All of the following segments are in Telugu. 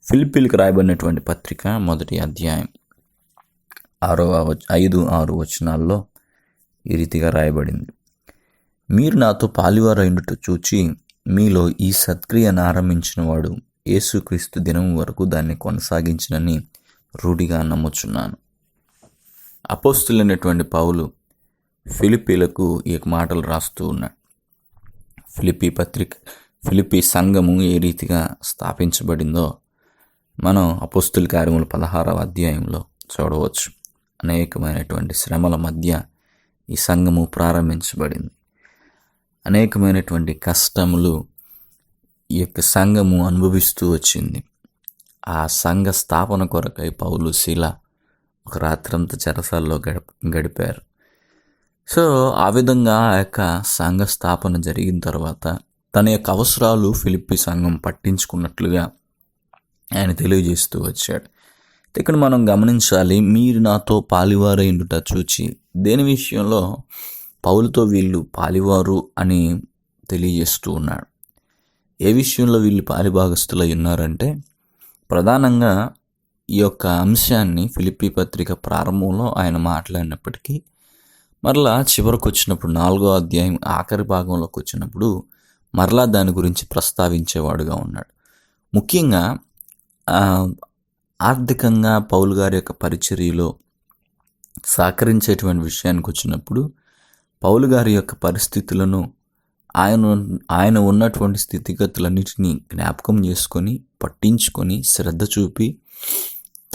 ఫిలిప్పీలకు రాయబడినటువంటి పత్రిక మొదటి అధ్యాయం 5-6 వచనాల్లో ఈ రీతిగా రాయబడింది. మీరు నాతో పాలివారైండుట చూచి మీలో ఈ సత్క్రియను ఆరంభించిన వాడు యేసుక్రీస్తు దినం వరకు దాన్ని కొనసాగించినని రూఢిగా నమ్ముచున్నాను. అపోస్తులైనటువంటి పౌలు ఫిలిప్పీలకు ఈ మాటలు రాస్తూ ఉన్నాడు. ఫిలిప్పీ సంఘము ఏ రీతిగా స్థాపించబడిందో మనం అపోస్తుల కార్యములు 16వ అధ్యాయంలో చూడవచ్చు. అనేకమైనటువంటి శ్రమల మధ్య ఈ సంఘము ప్రారంభించబడింది. అనేకమైనటువంటి కష్టములు ఈ యొక్క సంఘము అనుభవిస్తూ వచ్చింది. ఆ సంఘ స్థాపన కొరకై పౌలు శీల ఒక రాత్రంతా చెరసాల్లో గడిపారు. సో ఆ విధంగా ఆ యొక్క సంఘ స్థాపన జరిగిన తర్వాత తన యొక్క అవసరాలు ఫిలిప్పీ సంఘం పట్టించుకున్నట్లుగా ఆయన తెలియజేస్తూ వచ్చాడు. ఇక్కడ మనం గమనించాలి, మీరు నాతో పాలివారైండుట చూచి. దేని విషయంలో? పౌలుతో వీళ్ళు పాలివారు అని తెలియజేస్తూ ఉన్నాడు. ఏ విషయంలో వీళ్ళు పాలిభాగస్తులై ఉన్నారంటే, ప్రధానంగా ఈ యొక్క అంశాన్ని ఫిలిప్పీ పత్రిక ప్రారంభంలో ఆయన మాట్లాడినప్పటికీ మరలా చివరకు వచ్చినప్పుడు 4వ అధ్యాయం ఆఖరి భాగంలోకి వచ్చినప్పుడు మరలా దాని గురించి ప్రస్తావించేవాడుగా ఉన్నాడు. ముఖ్యంగా ఆర్థికంగా పౌలు గారి యొక్క పరిచర్యలో సహకరించేటువంటి విషయానికి వచ్చినప్పుడు పౌలు గారి యొక్క పరిస్థితులను ఆయన ఉన్నటువంటి స్థితిగతులన్నిటినీ జ్ఞాపకం చేసుకొని పట్టించుకొని శ్రద్ధ చూపి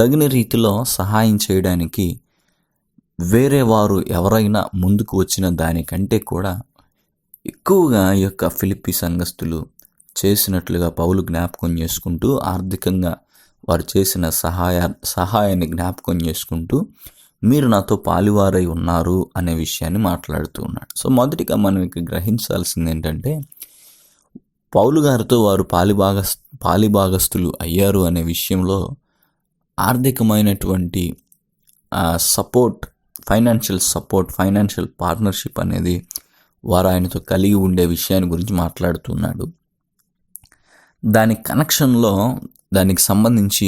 తగిన రీతిలో సహాయం చేయడానికి వేరే వారు ఎవరైనా ముందుకు వచ్చిన దానికంటే కూడా ఎక్కువగా ఈ యొక్క ఫిలిప్పీ సంఘస్థులు చేసినట్లుగా పౌలు జ్ఞాపకం చేసుకుంటూ ఆర్థికంగా వారు చేసిన సహాయాన్ని జ్ఞాపకం చేసుకుంటూ మీరు నాతో పాలివారై ఉన్నారు అనే విషయాన్ని మాట్లాడుతూ ఉన్నాడు. సో మొదటిగా మనం ఇక్కడ గ్రహించాల్సింది ఏంటంటే, పౌలు గారితో వారు పాలిభాగస్తులు అయ్యారు అనే విషయంలో ఆర్థికమైనటువంటి సపోర్ట్, ఫైనాన్షియల్ పార్ట్నర్షిప్ అనేది వారు ఆయనతో కలిగి ఉండే విషయాన్ని గురించి మాట్లాడుతున్నాడు. దాని కనెక్షన్లో దానికి సంబంధించి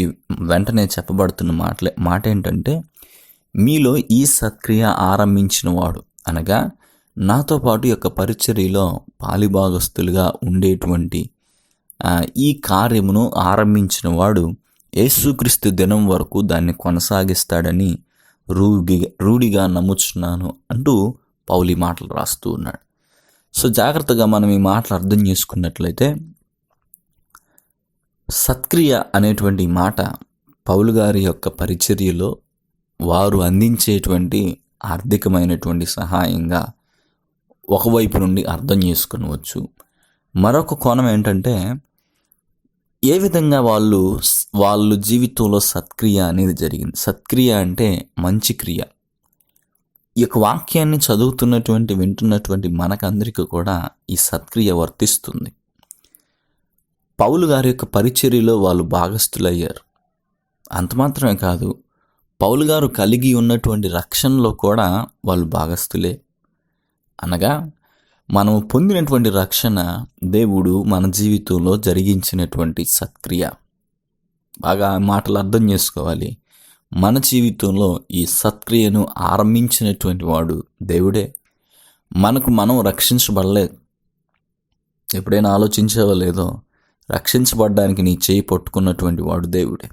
వెంటనే చెప్పబడుతున్న మాట ఏంటంటే, మీలో ఈ సత్క్రియ ఆరంభించిన వాడు, అనగా నాతో పాటు యొక్క పరిచర్యలో పాలిభాగస్తులుగా ఉండేటువంటి ఈ కార్యమును ఆరంభించిన వాడు యేసుక్రీస్తు దినం వరకు దాన్ని కొనసాగిస్తాడని రూఢిగా నమ్ముచున్నాను అంటూ పౌలు ఈ మాటలు రాస్తూ ఉన్నాడు. సో జాగ్రత్తగా మనం ఈ మాటలు అర్థం చేసుకున్నట్లయితే, సత్క్రియ అనేటువంటి మాట పౌలు గారి యొక్క పరిచర్యలో వారు అందించేటువంటి ఆర్థికమైనటువంటి సహాయంగా ఒకవైపు నుండి అర్థం చేసుకునవచ్చు. మరొక కోణం ఏంటంటే, ఏ విధంగా వాళ్ళు జీవితంలో సత్క్రియ అనేది జరిగింది. సత్క్రియ అంటే మంచి క్రియ. ఈ యొక్క వాక్యాన్ని వింటున్నటువంటి మనకందరికీ కూడా ఈ సత్క్రియ వర్తిస్తుంది. పౌలు గారి యొక్క పరిచర్యలో వాళ్ళు భాగస్థులయ్యారు. అంత మాత్రమే కాదు, పౌలు గారు కలిగి ఉన్నటువంటి రక్షణలో కూడా వాళ్ళు భాగస్థులే. అనగా మనం పొందినటువంటి రక్షణ దేవుడు మన జీవితంలో జరిగించినటువంటి సత్క్రియ. బాగా మాటలు అర్థం చేసుకోవాలి. మన జీవితంలో ఈ సత్క్రియను ఆరంభించినటువంటి వాడు దేవుడే. మనం రక్షించబడలేదు. ఎప్పుడైనా ఆలోచించావో లేదో, రక్షించబడ్డానికి నీ చేయి పట్టుకున్నటువంటి వాడు దేవుడే.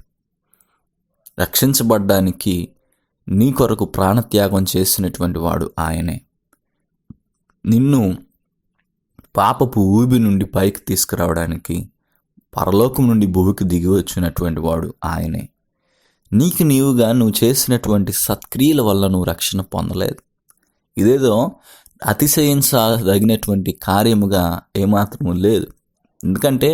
రక్షించబడ్డానికి నీ కొరకు ప్రాణత్యాగం చేసినటువంటి వాడు ఆయనే. నిన్ను పాపపు ఊబి నుండి పైకి తీసుకురావడానికి పరలోకం నుండి భూమికి దిగి వచ్చినటువంటి వాడు ఆయనే. నీకు నీవుగా నువ్వు చేసినటువంటి సత్క్రియల వల్ల నువ్వు రక్షణ పొందలేదు. ఇదేదో అతిశయించదగినటువంటి కార్యముగా ఏమాత్రము లేదు. ఎందుకంటే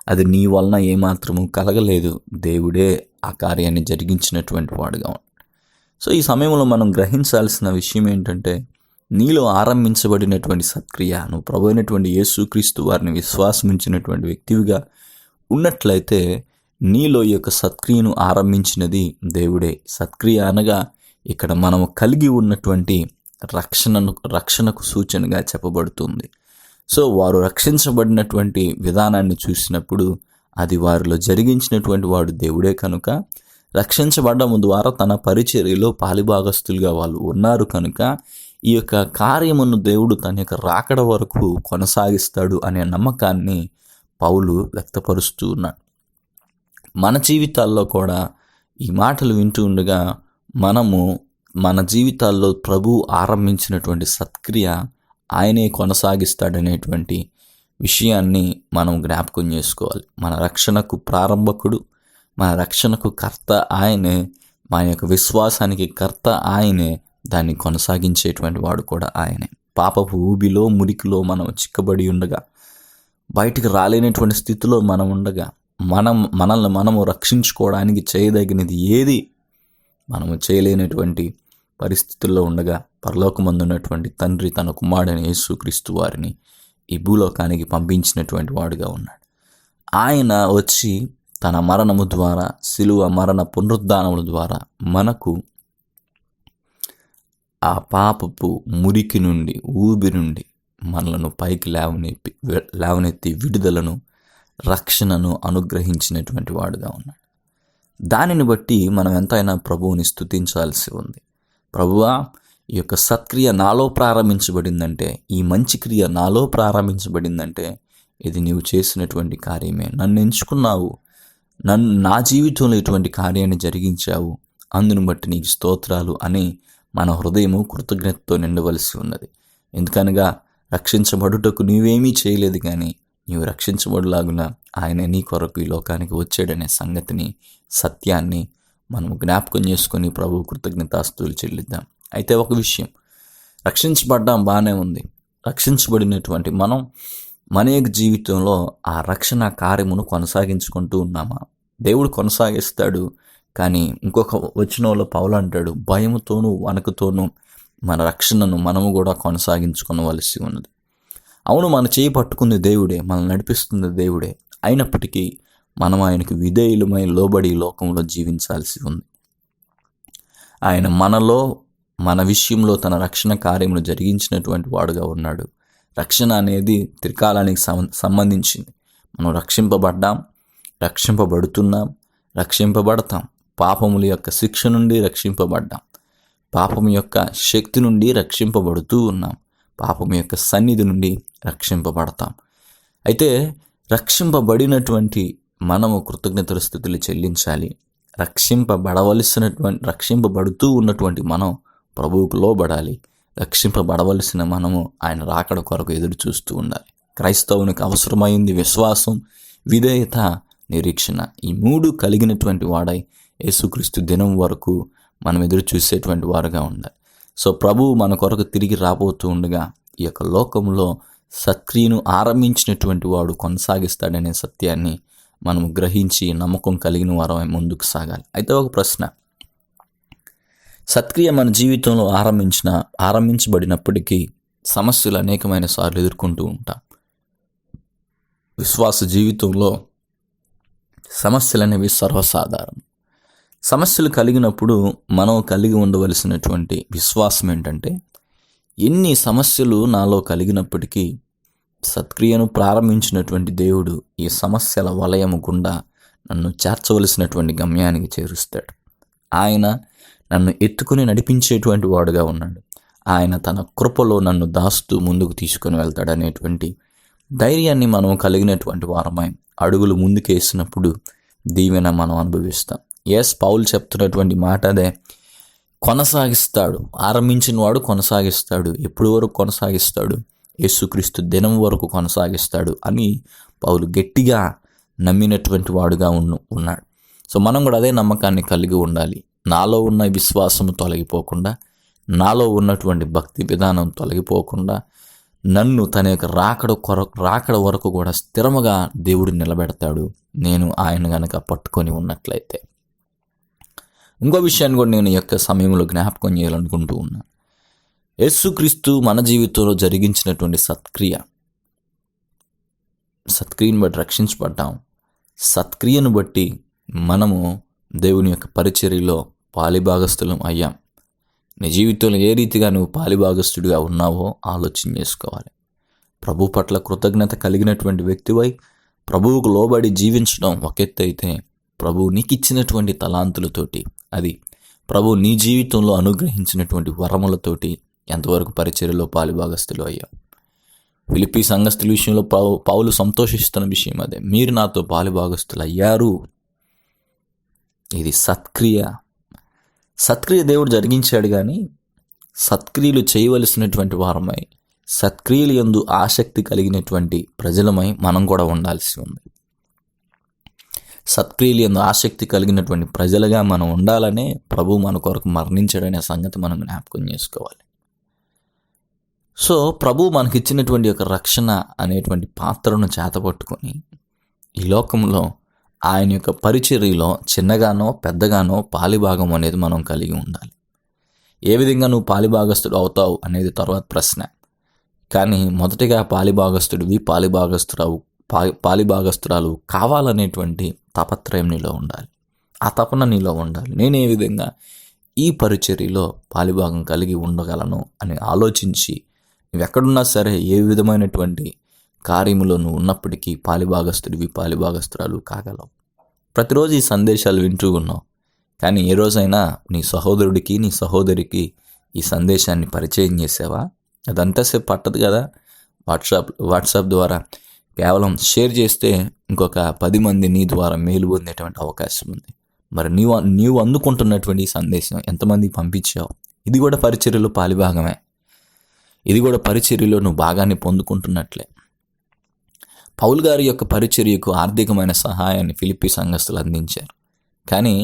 అది నీ వలన ఏమాత్రము కలగలేదు. దేవుడే ఆ కార్యాన్ని జరిగించినటువంటి వాడుగా ఉన్నాడు. సో ఈ సమయంలో మనం గ్రహించాల్సిన విషయం ఏంటంటే, నీలో ఆరంభించబడినటువంటి సత్క్రియ, నువ్వు ప్రభు అయినటువంటి యేసుక్రీస్తు వారిని విశ్వాసమించినటువంటి వ్యక్తివిగా ఉన్నట్లయితే నీలో ఈ యొక్క సత్క్రియను ఆరంభించినది దేవుడే. సత్క్రియ అనగా ఇక్కడ మనము కలిగి ఉన్నటువంటి రక్షణకు సూచనగా చెప్పబడుతుంది. సో వారు రక్షించబడినటువంటి విధానాన్ని చూసినప్పుడు అది వారిలో జరిగించినటువంటి వాడు దేవుడే కనుక, రక్షించబడ్డము ద్వారా తన పరిచర్యలో పాలిభాగస్తులుగా వాళ్ళు ఉన్నారు కనుక ఈ యొక్క కార్యమును దేవుడు తన యొక్క రాకడ వరకు కొనసాగిస్తాడు అనే నమ్మకాన్ని పౌలు వ్యక్తపరుస్తూ ఉన్నాడు. మన జీవితాల్లో కూడా ఈ మాటలు వింటూ ఉండగా మనము మన జీవితాల్లో ప్రభు ఆరంభించినటువంటి సత్క్రియ ఆయనే కొనసాగిస్తాడనేటువంటి విషయాన్ని మనం జ్ఞాపకం చేసుకోవాలి. మన రక్షణకు ప్రారంభకుడు, మన రక్షణకు కర్త ఆయనే, మన యొక్క విశ్వాసానికి కర్త ఆయనే, దాన్ని కొనసాగించేటువంటి వాడు కూడా ఆయనే. పాపపు ఊబిలో మురికిలో మనం చిక్కబడి ఉండగా, బయటికి రాలేనటువంటి స్థితిలో మనం ఉండగా, మనల్ని మనము రక్షించుకోవడానికి చేయదగినది ఏది మనము చేయలేనటువంటి పరిస్థితుల్లో ఉండగా, పరలోకమందు ఉన్నటువంటి తండ్రి తన కుమారుడైన యేసుక్రీస్తు వారిని ఈ భూలోకానికి పంపించినటువంటి వాడుగా ఉన్నాడు. ఆయన వచ్చి తన మరణము ద్వారా, శిలువ మరణ పునరుద్ధానముల ద్వారా మనకు ఆ పాపపు మురికి నుండి, ఊబి నుండి మనలను పైకి లేవనెత్తి విడుదలను, రక్షణను అనుగ్రహించినటువంటి వాడుగా ఉన్నాడు. దానిని బట్టి మనం ఎంతైనా ప్రభువుని స్తుతించాల్సి ఉంది. ప్రభువా, ఈ యొక్క సత్క్రియ నాలో ప్రారంభించబడిందంటే, ఈ మంచి క్రియ నాలో ప్రారంభించబడిందంటే ఇది నీవు చేసినటువంటి కార్యమే. నన్ను ఎంచుకున్నావు, నా జీవితంలో ఇటువంటి కార్యాన్ని జరిగించావు, అందును బట్టి నీకు స్తోత్రాలు అని మన హృదయము కృతజ్ఞతతో నిండవలసి ఉన్నది. ఎందుకనగా రక్షించబడుటకు నీవేమీ చేయలేదు, కానీ నీవు రక్షించబడులాగున ఆయన నీ కొరకు ఈ లోకానికి వచ్చాడనే సంగతిని, సత్యాన్ని మనం జ్ఞాపకం చేసుకొని ప్రభు కృతజ్ఞతాస్తుతులు చెల్లిద్దాం. అయితే ఒక విషయం, రక్షించబడ్డాం బాగానే ఉంది. రక్షించబడినటువంటి మనం మన యొక్క జీవితంలో ఆ రక్షణ కార్యమును కొనసాగించుకుంటూ ఉన్నామా? దేవుడు కొనసాగిస్తాడు, కానీ ఇంకొక వచనంలో పౌలు అంటాడు, భయముతోనూ వణకుతోనూ మన రక్షణను మనము కూడా కొనసాగించుకోవలసి ఉన్నది. అవును, మన చేయి పట్టుకుంది దేవుడే, మనల్ని నడిపిస్తుంది దేవుడే, అయినప్పటికీ మనం ఆయనకు విధేయులమై లోబడి లోకంలో జీవించాల్సి ఉంది. ఆయన మనలో, మన విషయంలో తన రక్షణ కార్యమును జరిగించినటువంటి వాడుగా ఉన్నాడు. రక్షణ అనేది త్రికాలానికి సంబంధించింది. మనం రక్షింపబడ్డాం, రక్షింపబడుతున్నాం, రక్షింపబడతాం. పాపముల యొక్క శిక్ష నుండి రక్షింపబడ్డాం, పాపము యొక్క శక్తి నుండి రక్షింపబడుతూ ఉన్నాం, పాపము యొక్క సన్నిధి నుండి రక్షింపబడతాం. అయితే రక్షింపబడినటువంటి మనము కృతజ్ఞతల స్థుతులు చెల్లించాలి. రక్షింపబడుతూ ఉన్నటువంటి మనం ప్రభువుకు లోబడాలి. రక్షింపబడవలసిన మనము ఆయన రాకడ కొరకు ఎదురు చూస్తూ ఉండాలి. క్రైస్తవునికి అవసరమైంది విశ్వాసం, విధేయత, నిరీక్షణ. ఈ మూడు కలిగినటువంటి వాడై యేసుక్రీస్తు దినం వరకు మనం ఎదురు చూసేటువంటి వారుగా ఉండాలి. సో ప్రభువు మన కొరకు తిరిగి రాబోతూ ఉండగా ఈ యొక్క లోకంలో సత్క్రియను ఆరంభించినటువంటి వాడు కొనసాగిస్తాడనే సత్యాన్ని మనం గ్రహించి నమ్మకం కలిగిన వారమై ముందుకు సాగాలి. అయితే ఒక ప్రశ్న, సత్క్రియ మన జీవితంలో ఆరంభించబడినప్పటికీ సమస్యలు అనేకమైన సార్లు ఎదుర్కొంటూ ఉంటాం. విశ్వాస జీవితంలో సమస్యలు అనేవి సర్వసాధారణం. సమస్యలు కలిగినప్పుడు మనం కలిగి ఉండవలసినటువంటి విశ్వాసం ఏంటంటే, ఎన్ని సమస్యలు నాలో కలిగినప్పటికీ సత్క్రియను ప్రారంభించినటువంటి దేవుడు ఈ సమస్యల వలయము గుండా నన్ను చేర్చవలసినటువంటి గమ్యానికి చేరుస్తాడు. ఆయన నన్ను ఎత్తుకుని నడిపించేటువంటి వాడుగా ఉన్నాడు. ఆయన తన కృపలో నన్ను దాస్తూ ముందుకు తీసుకొని వెళ్తాడు అనేటువంటి ధైర్యాన్ని మనం కలిగినటువంటి వారమై అడుగులు ముందుకేసినప్పుడు దీవెన మనం అనుభవిస్తాం. పౌలు చెప్తున్నటువంటి మాట అదే, కొనసాగిస్తాడు. ఆరంభించిన వాడు కొనసాగిస్తాడు. ఎప్పుడు వరకు కొనసాగిస్తాడు? యేసుక్రీస్తు దినం వరకు కొనసాగిస్తాడు అని పౌలు గట్టిగా నమ్మినటువంటి వాడుగా ఉన్నాడు. సో మనం కూడా అదే నమ్మకాన్ని కలిగి ఉండాలి. నాలో ఉన్న విశ్వాసము తొలగిపోకుండా, నాలో ఉన్నటువంటి భక్తి విధానం తొలగిపోకుండా, నన్ను తన యొక్క రాకడ వరకు కూడా స్థిరముగా దేవుడు నిలబెడతాడు, నేను ఆయన గనక పట్టుకొని ఉన్నట్లయితే. ఇంకో విషయాన్ని కూడా నేను ఈ యొక్క సమయంలో జ్ఞాపకం చేయాలనుకుంటూ ఉన్నాను. యేసుక్రీస్తు మన జీవితంలో జరిగించినటువంటి సత్క్రియను బట్టి రక్షించబడ్డాం. సత్క్రియను బట్టి మనము దేవుని యొక్క పరిచర్యలో పాలిభాగస్థులం అయ్యాం. నీ జీవితంలో ఏ రీతిగా నువ్వు పాలిభాగస్థుడిగా ఉన్నావో ఆలోచన చేసుకోవాలి. ప్రభు పట్ల కృతజ్ఞత కలిగినటువంటి వ్యక్తివై ప్రభువుకు లోబడి జీవించడం ఒక ఎత్తు అయితే, ప్రభువు నీకు ఇచ్చినటువంటి తలాంతులతోటి, అది ప్రభువు నీ జీవితంలో అనుగ్రహించినటువంటి వరములతోటి ఎంతవరకు పరిచర్యలో పాలుభాగస్తులు అయ్యావు. ఫిలిప్పీ సంఘస్థుల విషయంలో పౌలు సంతోషిస్తున్న విషయం అదే. మీరు నాతో పాలుభాగస్తులు అయ్యారు. ఇది సత్క్రియ దేవుడు జరిగించాడు, కానీ సత్క్రియలు చేయవలసినటువంటి వారమై, సత్క్రియలు యందు ఆసక్తి కలిగినటువంటి ప్రజలమై మనం కూడా ఉండాల్సి ఉంది. సత్క్రియలు యందు ఆసక్తి కలిగినటువంటి ప్రజలుగా మనం ఉండాలనే ప్రభువు మన కొరకు మరణించాడనే సంగతి మనం జ్ఞాపకం చేసుకోవాలి. సో ప్రభువు మనకిచ్చినటువంటి ఒక రక్షణ అనేటువంటి పాత్రను చేతపట్టుకొని ఈ లోకంలో ఆయన యొక్క పరిచర్యలో చిన్నగానో పెద్దగానో పాలిభాగం అనేది మనం కలిగి ఉండాలి. ఏ విధంగా నువ్వు పాలిభాగస్తుడు అవుతావు అనేది తర్వాత ప్రశ్న. కానీ మొదటిగా పాలిభాగస్తురాలు కావాలనేటువంటి తాపత్రయం నీలో ఉండాలి. ఆ తపన నీలో ఉండాలి. నేను ఏ విధంగా ఈ పరిచర్యలో పాలిభాగం కలిగి ఉండగలను అని ఆలోచించి, నువ్వు ఎక్కడున్నా సరే ఏ విధమైనటువంటి కార్యములో నువ్వు ఉన్నప్పటికీ పాలిభాగస్తురాలు కాగలవు. ప్రతిరోజు ఈ సందేశాలు వింటూ ఉన్నావు, కానీ ఏ రోజైనా నీ సహోదరుడికి నీ సహోదరికి ఈ సందేశాన్ని పరిచయం చేసావా? అదంతసేపు పట్టదు కదా. వాట్సాప్ ద్వారా కేవలం షేర్ చేస్తే ఇంకొక 10 మంది నీ ద్వారా మేలు పొందేటువంటి అవకాశం ఉంది. మరి నీవు అందుకుంటున్నటువంటి ఈ సందేశం ఎంతమందికి పంపించావు? ఇది కూడా పరిచర్యలో పాలిభాగమే. ఇది కూడా పరిచర్యలో నువ్వు భాగాన్ని పొందుకుంటున్నట్లే. పౌలు గారి యొక్క పరిచర్యకు ఆర్థికమైన సహాయాన్ని ఫిలిప్పీ సంఘస్థులు అందించారు. కానీ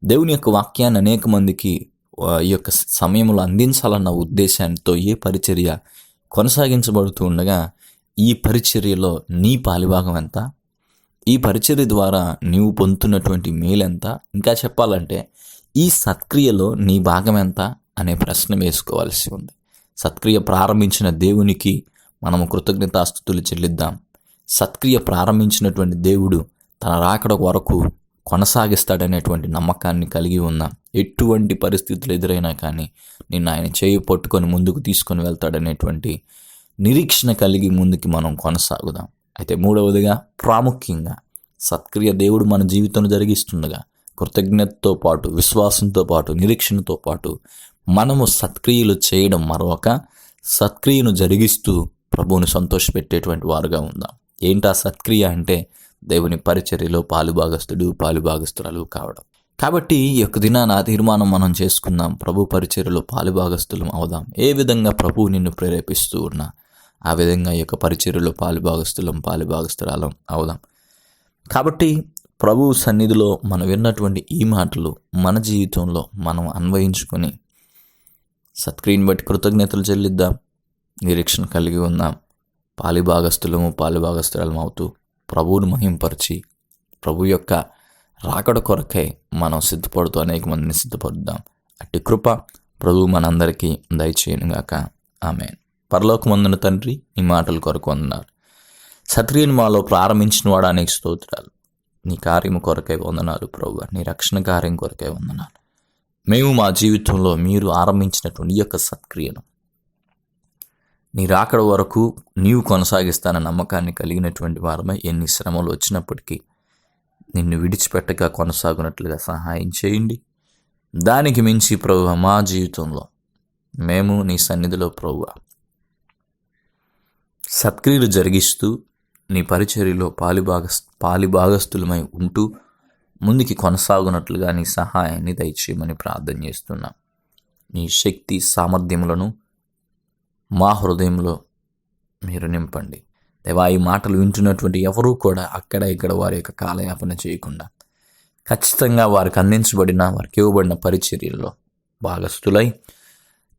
దేవుని యొక్క వాక్యాన్ని అనేక మందికి ఈ యొక్క సమయంలో అందించాలన్న ఉద్దేశాంతో ఏ పరిచర్య కొనసాగించబడుతూ ఉండగా, ఈ పరిచర్యలో నీ పాలిభాగం ఎంత? ఈ పరిచర్య ద్వారా నీవు పొందుతున్నటువంటి మేలెంత? ఇంకా చెప్పాలంటే ఈ సత్క్రియలో నీ భాగం ఎంత అనే ప్రశ్న వేసుకోవాల్సి ఉంది. సత్క్రియ ప్రారంభించిన దేవునికి మనము కృతజ్ఞతాస్తుతులు చెల్లిద్దాం. సత్క్రియ ప్రారంభించినటువంటి దేవుడు తన రాకడ వరకు కొనసాగిస్తాడనేటువంటి నమ్మకాన్ని కలిగి ఉన్నాం. ఎటువంటి పరిస్థితులు ఎదురైనా కానీ నిన్ను ఆయన చేయి పట్టుకొని ముందుకు తీసుకొని వెళ్తాడనేటువంటి నిరీక్షణ కలిగి ముందుకి మనం కొనసాగుదాం. అయితే మూడవదిగా, ప్రాముఖ్యంగా సత్క్రియ దేవుడు మన జీవితంలో జరిగిస్తుండగా కృతజ్ఞతతో పాటు, విశ్వాసంతో పాటు, నిరీక్షణతో పాటు మనము సత్క్రియలు చేయడం మరొక, సత్క్రియను జరిగిస్తూ ప్రభువుని సంతోషపెట్టేటువంటి వారుగా ఉందాం. ఏంటా సత్క్రియ అంటే దేవుని పరిచర్యలో పాలుభాగస్తురాలు కావడం. కాబట్టి ఈ యొక్క దినాన తీర్మానం మనం చేసుకుందాం, ప్రభు పరిచర్యలో పాలుభాగస్తులం అవుదాం. ఏ విధంగా ప్రభువు నిన్ను ప్రేరేపిస్తూ ఉన్నా ఆ విధంగా ఈ యొక్క పరిచర్యలో పాలుభాగస్తురాలం అవుదాం. కాబట్టి ప్రభువు సన్నిధిలో మనం విన్నటువంటి ఈ మాటలు మన జీవితంలో మనం అన్వయించుకొని సత్క్రియను బట్టి కృతజ్ఞతలు చెల్లిద్దాం, నిరీక్షణ కలిగి ఉందాం, పాలుభాగస్తురాలం అవుతూ ప్రభువును మహింపరిచి ప్రభు యొక్క రాకడ కొరకై మనం సిద్ధపడుతూ అనేక మందిని సిద్ధపడుద్దాం. అట్టి కృప ప్రభు మనందరికీ దయచేయనుగాక. ఆమేన్. పరలోకమందున తండ్రి, నీ మాటల కొరకు వందనాలు. సత్క్రియను మాలో ప్రారంభించిన వాడు అనేక స్తోత్రాలు. నీ కార్యము కొరకై వందనాలు ప్రభువా. నీ రక్షణ కార్యం కొరకై వందనాలు. మేము మా జీవితంలో మీరు ఆరంభించినటువంటి ఈ యొక్క సత్క్రియను నీ రాకడ వరకు నీవు కొనసాగిస్తానన్న నమ్మకాన్ని కలిగినటువంటి వారమై ఎన్ని శ్రమలు వచ్చినప్పటికీ నిన్ను విడిచిపెట్టగా కొనసాగునట్లుగా సహాయం చేయండి. దానికి మించి ప్రభువా మా జీవితంలో మేము నీ సన్నిధిలో ప్రభువా సత్క్రియలు జరిగిస్తూ నీ పరిచర్యలో పాలిభాగస్తులమై ఉంటూ ముందుకి కొనసాగునట్లుగా నీ సహాయాన్ని దయచేయమని ప్రార్థన చేస్తున్నాం. నీ శక్తి సామర్థ్యములను మా హృదయంలో మీరు నింపండి దేవా. ఈ మాటలు వింటున్నటువంటి ఎవరూ కూడా అక్కడ ఇక్కడ వారి యొక్క కాలయాపన చేయకుండా ఖచ్చితంగా వారికి అందించబడిన, వారికి ఇవ్వబడిన పరిచర్యల్లో భాగస్థులై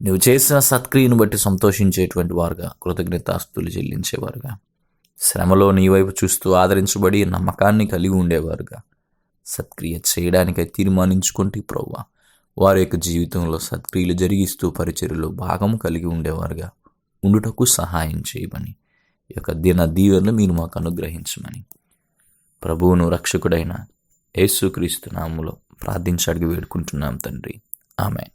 నువ్వు చేసిన సత్క్రియను బట్టి సంతోషించేటువంటి వారుగా, కృతజ్ఞతాస్తుతులు చెల్లించేవారుగా, శ్రమలో నీ వైపు చూస్తూ ఆదరించబడి నమ్మకాన్ని కలిగి ఉండేవారుగా సత్క్రియ చేయడానికై తీర్మానించుకుంటే ప్రభువా వారి యొక్క జీవితంలో సత్క్రియలు జరిగిస్తూ పరిచర్యలో భాగం కలిగి ఉండేవారుగా ఉండుటకు సహాయం చేయమని, ఈ యొక్క దిన దీవెనలు మీరు మాకు అనుగ్రహించమని ప్రభువును రక్షకుడైన యేసుక్రీస్తు నామములో ప్రార్థించి అడిగి వేడుకుంటున్నాం తండ్రి. ఆమేన్.